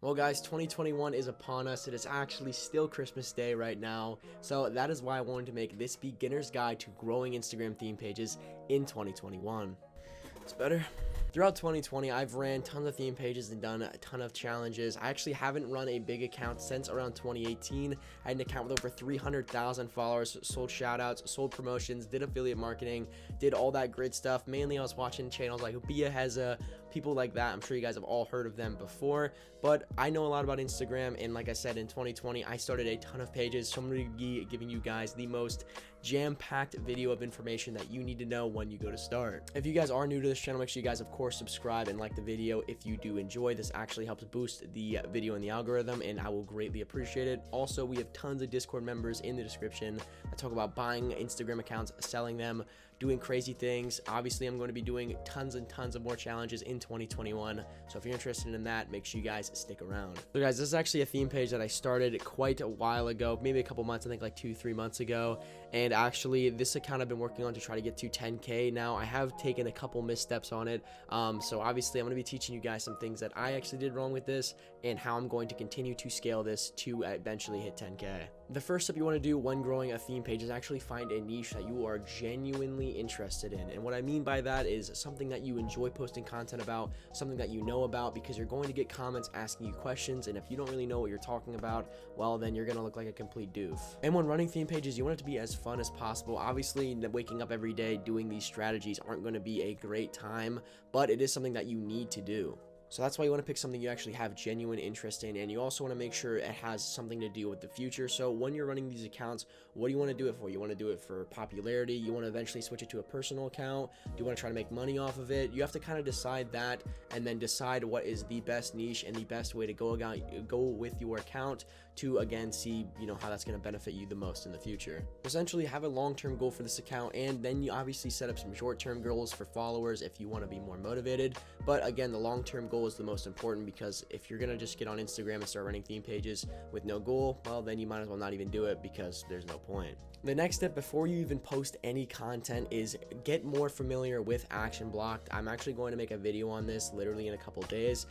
Well guys, 2021 is upon us. It is actually still Christmas Day right now. So that is why I wanted to make this beginner's guide to growing Instagram theme pages in 2021. It's better. Throughout 2020, I've ran tons of theme pages and done a ton of challenges. I actually haven't run a big account since around 2018. I had an account with over 300,000 followers, sold shoutouts, sold promotions, did affiliate marketing, did all that great stuff. Mainly I was watching channels like Bia Heza, people like that. I'm sure you guys have all heard of them before, but I know a lot about Instagram, and like I said, in 2020, I started a ton of pages, so I'm going to be giving you guys the most jam-packed video of information that you need to know when you go to start. If you guys are new to this channel, make sure you guys, of course, subscribe and like the video if you do enjoy. This actually helps boost the video in the algorithm, and I will greatly appreciate it. Also, we have tons of Discord members in the description that talk about buying Instagram accounts, selling them, doing crazy things. Obviously, I'm going to be doing tons and tons of more challenges in 2021, so if you're interested in that, make sure you guys stick around. So guys, this is actually a theme page that I started quite a while ago, maybe a couple months, I think like 2-3 months ago, and actually this account I've been working on to try to get to 10K. Now I have taken a couple missteps on it, so obviously I'm going to be teaching you guys some things that I actually did wrong with this and how I'm going to continue to scale this to eventually hit 10K. The first step you want to do when growing a theme page is actually find a niche that you are genuinely interested in. And what I mean by that is something that you enjoy posting content about, something that you know about, because you're going to get comments asking you questions, and if you don't really know what you're talking about, well, then you're going to look like a complete doof. And when running theme pages, you want it to be as fun as possible. Obviously, waking up every day doing these strategies aren't going to be a great time, but it is something that you need to do. So that's why you want to pick something you actually have genuine interest in, and you also want to make sure it has something to do with the future. So when you're running these accounts, what do you want to do it for? You want to do it for popularity? You want to eventually switch it to a personal account? Do you want to try to make money off of it? You have to kind of decide that, and then decide what is the best niche and the best way to go with your account to, again, see, you know, how that's going to benefit you the most in the future. Essentially, have a long-term goal for this account, and then you obviously set up some short-term goals for followers if you want to be more motivated. But again, the long-term goal is the most important, because if you're gonna just get on Instagram and start running theme pages with no goal, well, then you might as well not even do it, because there's no point. The next step before you even post any content is get more familiar with Action Block. I'm actually going to make a video on this literally in a couple days.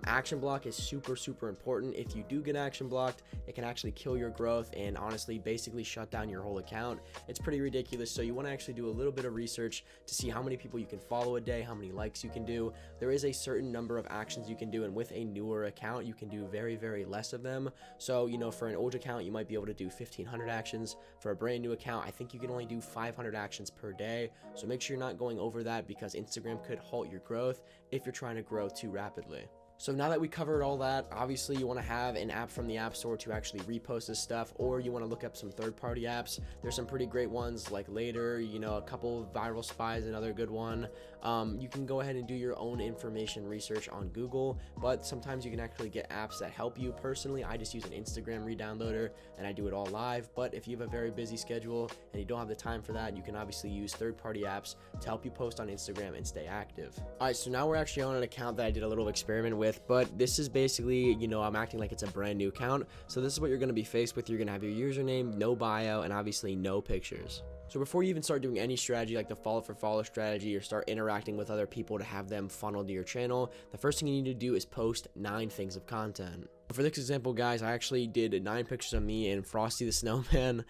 Action Block is super important. If you do get Action Blocked, it can actually kill your growth and honestly basically shut down your whole account. It's pretty ridiculous, so you want to actually do a little bit of research to see how many people you can follow a day, how many likes you can do. There is a certain number of actions you can do, and with a newer account you can do very less of them. So, you know, for an old account you might be able to do 1,500 actions. For a brand new account, I think you can only do 500 actions per day, so make sure you're not going over that, because Instagram could halt your growth if you're trying to grow too rapidly. So now that we covered all that, obviously you want to have an app from the App Store to actually repost this stuff, or you want to look up some third-party apps. There's some pretty great ones like Later, you know, a couple of Viral Spies, another good one. You can go ahead and do your own information research on Google, but sometimes you can actually get apps that help you. Personally, I just use an Instagram redownloader and I do it all live, but if you have a very busy schedule and you don't have the time for that, you can obviously use third-party apps to help you post on Instagram and stay active. All right, so now we're actually on an account that I did a little experiment with, but this is basically, you know, I'm acting like it's a brand new account. So this is what you're going to be faced with. You're going to have your username, no bio, and obviously no pictures. So before you even start doing any strategy like the follow for follow strategy, or start interacting with other people to have them funnel to your channel, the first thing you need to do is post 9 things of content. For this example, guys, I actually did 9 pictures of me and Frosty the Snowman,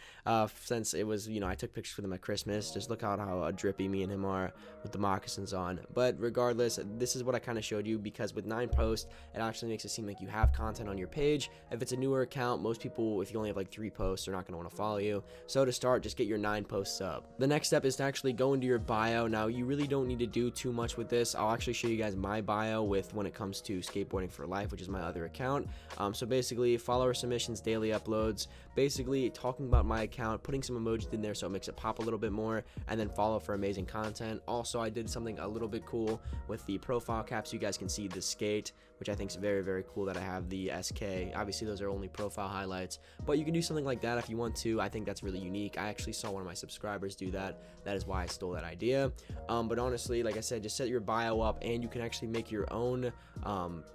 since it was, you know, I took pictures with him at Christmas. Just look out how drippy me and him are with the moccasins on. But regardless, this is what I kind of showed you, because with 9 posts, it actually makes it seem like you have content on your page. If it's a newer account, most people, if you only have like 3 posts, they're not going to want to follow you. So to start, just get your 9 posts up. The next step is to actually go into your bio. Now, you really don't need to do too much with this. I'll actually show you guys my bio with when it comes to Skateboarding for Life, which is my other account. So basically, follower submissions, daily uploads, basically talking about my account, putting some emojis in there so it makes it pop a little bit more, and then follow for amazing content. Also, I did something a little bit cool with the profile caps. You guys can see the skate, which I think is very cool that I have the SK. Obviously, those are only profile highlights, but you can do something like that if you want to. I think that's really unique. I actually saw one of my subscribers do that. That is why I stole that idea. But honestly, like I said, just set your bio up, and you can actually make your own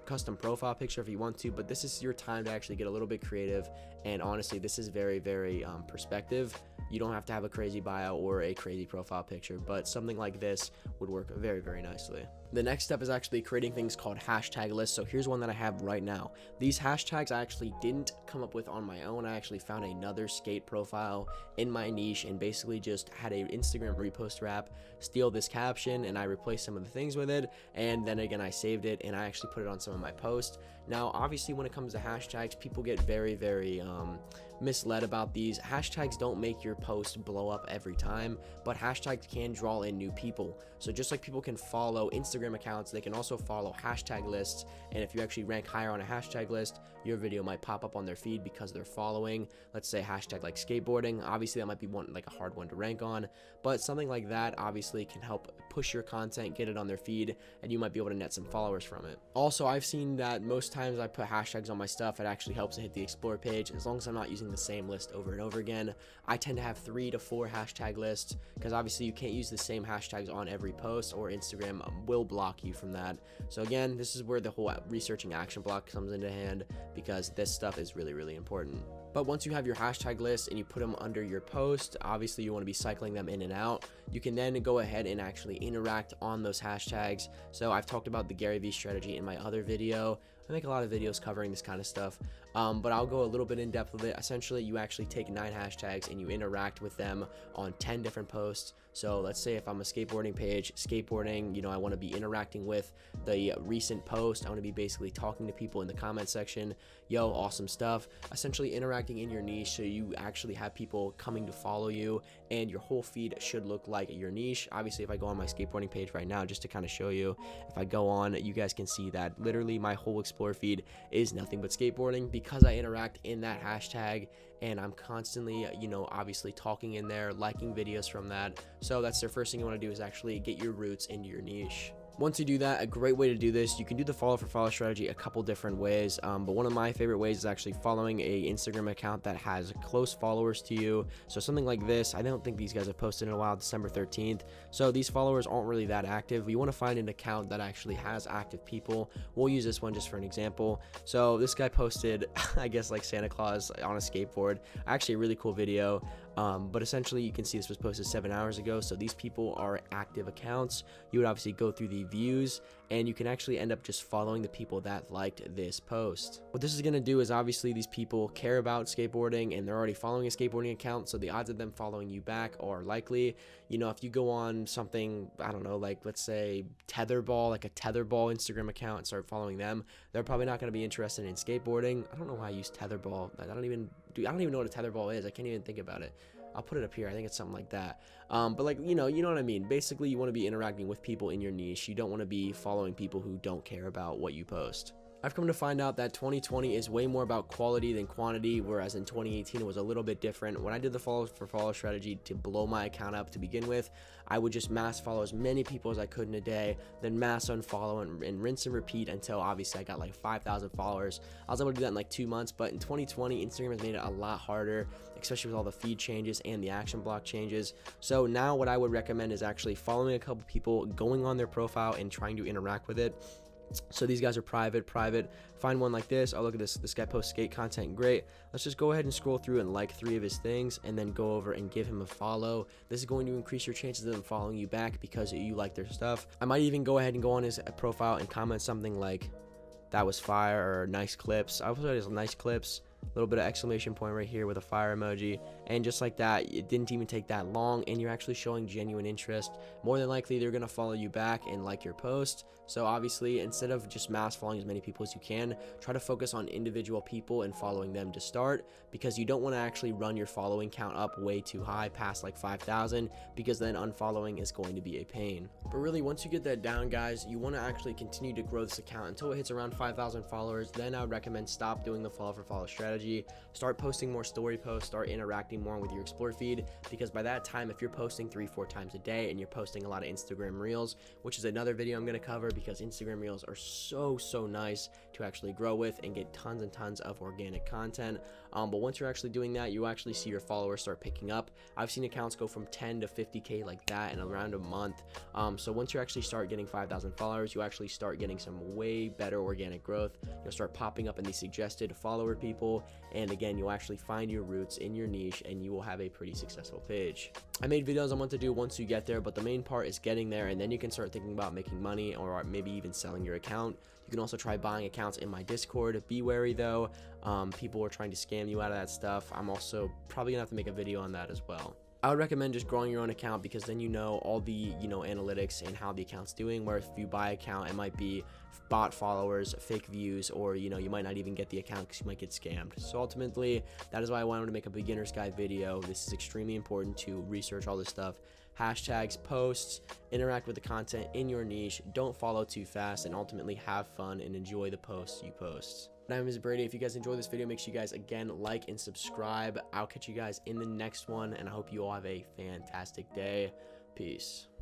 custom profile picture if you want to, but this is your time to actually get a little bit creative. And honestly, this is very perspective. You don't have to have a crazy bio or a crazy profile picture, but something like this would work very nicely. The next step is actually creating things called hashtag lists. So here's one that I have right now. These hashtags I actually didn't come up with on my own. I actually found another skate profile in my niche and basically just had a Instagram repost app steal this caption, and I replaced some of the things with it, and then again I saved it and I actually put it on some of my posts. Now obviously when it comes to hashtags, people get very misled about these. Hashtags don't make your post blow up every time, but hashtags can draw in new people. So just like people can follow Instagram accounts, they can also follow hashtag lists, and if you actually rank higher on a hashtag list, your video might pop up on their feed because they're following, let's say, hashtag like skateboarding. Obviously that might be one, like a hard one to rank on, but something like that obviously can help push your content, get it on their feed, and you might be able to net some followers from it. Also, I've seen that most times I put hashtags on my stuff, it actually helps to hit the explore page, as long as I'm not using the same list over and over again. I tend to have 3 to 4 hashtag lists, because obviously you can't use the same hashtags on every post, or Instagram will block you from that. So again, this is where the whole researching action block comes into hand, because this stuff is really important. But once you have your hashtag list and you put them under your post, obviously you want to be cycling them in and out. You can then go ahead and actually interact on those hashtags. So I've talked about the Gary Vee strategy in my other video. I make a lot of videos covering this kind of stuff, but I'll go a little bit in depth with it. Essentially, you actually take 9 hashtags and you interact with them on 10 different posts. So let's say if I'm a skateboarding page, skateboarding, you know, I want to be interacting with the recent post. I want to be basically talking to people in the comment section. Yo, awesome stuff. Essentially interacting in your niche, so you actually have people coming to follow you, and your whole feed should look like your niche. Obviously, if I go on my skateboarding page right now, just to kind of show you, if I go on, you guys can see that literally my whole explore feed is nothing but skateboarding, because I interact in that hashtag and I'm constantly, you know, obviously talking in there, liking videos from that. So that's the first thing you want to do, is actually get your roots into your niche. Once you do that, a great way to do this, you can do the follow for follow strategy a couple different ways, but one of my favorite ways is actually following a Instagram account that has close followers to you. So something like this, I don't think these guys have posted in a while, December 13th. So these followers aren't really that active. You want to find an account that actually has active people. We'll use this one just for an example. So this guy posted, I guess, like Santa Claus on a skateboard. Actually a really cool video. But essentially you can see this was posted 7 hours ago. So these people are active accounts. You would obviously go through the views, and you can actually end up just following the people that liked this post. What this is going to do is, obviously these people care about skateboarding and they're already following a skateboarding account, so the odds of them following you back are likely. You know, if you go on something, I don't know, like let's say Tetherball, like a Tetherball Instagram account, and start following them, they're probably not going to be interested in skateboarding. I don't know why I use Tetherball. I don't even know what a Tetherball is. I can't even think about it. I'll put it up here. I think it's something like that. But like, you know what I mean? Basically, you want to be interacting with people in your niche. You don't want to be following people who don't care about what you post. I've come to find out that 2020 is way more about quality than quantity, whereas in 2018 it was a little bit different. When I did the follow for follow strategy to blow my account up to begin with, I would just mass follow as many people as I could in a day, then mass unfollow and rinse and repeat until obviously I got like 5,000 followers. I was able to do that in like 2 months, but in 2020, Instagram has made it a lot harder, especially with all the feed changes and the action block changes. So now what I would recommend is actually following a couple people, going on their profile and trying to interact with it. So these guys are private. Find one like this. Oh, look at this guy posts skate content, great. Let's just go ahead and scroll through and like 3 of his things, and then go over and give him a follow. This is going to increase your chances of them following you back because you like their stuff. I might even go ahead and go on his profile and comment something like, "That was fire," or "Nice clips." I put his nice clips, a little bit of exclamation point right here with a fire emoji, and just like that, it didn't even take that long, and you're actually showing genuine interest. More than likely they're gonna follow you back and like your post. So obviously, instead of just mass following as many people as you can, try to focus on individual people and following them to start, because you don't want to actually run your following count up way too high past like 5,000, because then unfollowing is going to be a pain. But really, once you get that down, guys, you want to actually continue to grow this account until it hits around 5,000 followers. Then I would recommend stop doing the follow for follow strategy, start posting more story posts, start interacting more with your explore feed, because by that time, if you're posting 3-4 times a day and you're posting a lot of Instagram reels, which is another video I'm going to cover, because Instagram reels are so nice to actually grow with and get tons and tons of organic content. But once you're actually doing that, you actually see your followers start picking up. I've seen accounts go from 10 to 50k like that in around a month. So once you actually start getting 5,000 followers, you actually start getting some way better organic growth. You'll start popping up in the suggested follower people, and again, you'll actually find your roots in your niche and you will have a pretty successful page. I made videos on what to do once you get there, but the main part is getting there, and then you can start thinking about making money or maybe even selling your account. You can also try buying accounts in my Discord. Be wary though, people are trying to scam you out of that stuff. I'm also probably gonna have to make a video on that as well. I would recommend just growing your own account, because then you know all the analytics and how the account's doing, where if you buy an account, it might be bot followers, fake views, or you might not even get the account because you might get scammed. So ultimately, that is why I wanted to make a beginner's guide video. This is extremely important to research all this stuff. Hashtags, posts, interact with the content in your niche, don't follow too fast, and ultimately have fun and enjoy the posts you post. My name is Brady. If you guys enjoyed this video, make sure you guys again like and subscribe. I'll catch you guys in the next one, and I hope you all have a fantastic day. Peace.